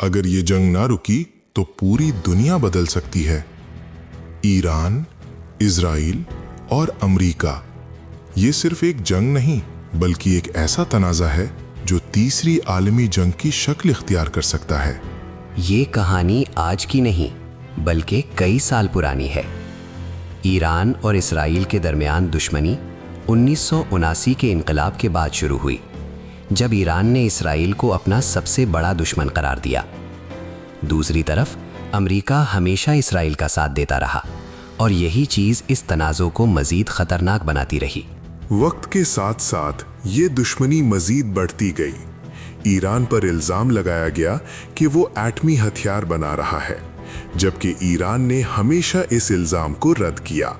अगर ये जंग ना रुकी तो पूरी दुनिया बदल सकती है। ईरान, इजराइल और अमेरिका, ये सिर्फ एक जंग नहीं बल्कि एक ऐसा तनाज़ा है जो तीसरी आलमी जंग की शक्ल इख्तियार कर सकता है। ये कहानी आज की नहीं बल्कि कई साल पुरानी है। ईरान और इस्राइल के दरमियान दुश्मनी 1979 के इनकलाब के बाद शुरू हुई, जब ईरान ने इस्राइल को अपना सबसे बड़ा दुश्मन करार दिया। दूसरी तरफ अमेरिका हमेशा इस्राइल का साथ देता रहा और यही चीज़ इस तनाज़ो को मज़ीद ख़तरनाक बनाती रही। वक्त के साथ साथ ये दुश्मनी मजीद बढ़ती गई। ईरान पर इल्ज़ाम लगाया गया कि वो एटमी हथियार बना रहा है, जबकि ईरान ने हमेशा इस इल्ज़ाम को रद्द किया।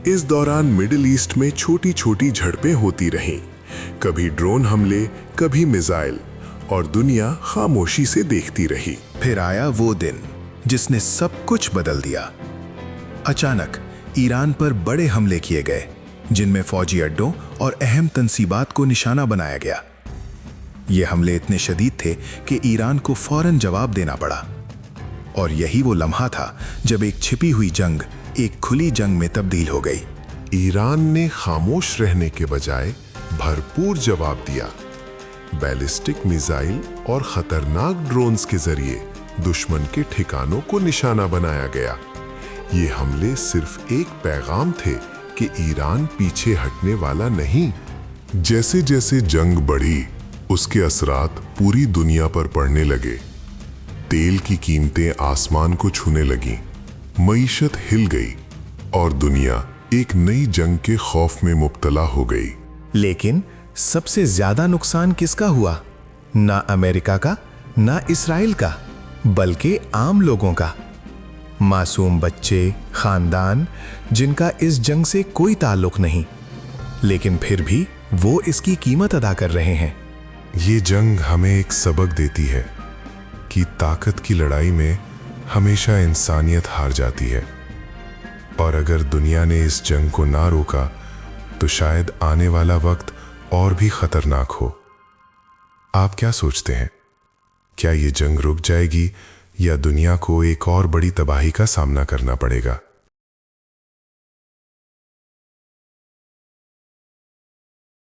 इस दौरान मिडिल ईस्ट में छोटी छोटी झड़पें होती रहीं, कभी ड्रोन हमले, कभी मिसाइल, और दुनिया खामोशी से देखती रही। फिर आया वो दिन जिसने सब कुछ बदल दिया। अचानक ईरान पर बड़े हमले किए गए, जिनमें फौजी अड्डों और अहम तंसीबात को निशाना बनाया गया। ये हमले इतने शदीद थे कि ईरान को फौरन जवाब देना पड़ा, और यही वो लम्हा था जब एक छिपी हुई जंग एक खुली जंग में तब्दील हो गई। ईरान ने खामोश रहने के बजाय भरपूर जवाब दिया। बैलिस्टिक मिसाइल और खतरनाक ड्रोन्स के जरिए दुश्मन के ठिकानों को निशाना बनाया गया। ये हमले सिर्फ एक पैगाम थे कि ईरान पीछे हटने वाला नहीं। जैसे जैसे जंग बढ़ी, उसके असरात पूरी दुनिया पर पड़ने लगे। तेल की कीमतें आसमान को छूने लगीं, मईशत हिल गई और दुनिया एक नई जंग के खौफ में मुब्तला हो गई। लेकिन सबसे ज्यादा नुकसान किसका हुआ? ना अमेरिका का, ना इस्राइल का, बल्कि आम लोगों का। मासूम बच्चे, खानदान, जिनका इस जंग से कोई ताल्लुक नहीं, लेकिन फिर भी वो इसकी कीमत अदा कर रहे हैं। ये जंग हमें एक सबक देती है कि ताकत की लड़ाई में हमेशा इंसानियत हार जाती है, और अगर दुनिया ने इस जंग को ना रोका तो शायद आने वाला वक्त और भी खतरनाक हो। आप क्या सोचते हैं? क्या ये जंग रुक जाएगी या दुनिया को एक और बड़ी तबाही का सामना करना पड़ेगा?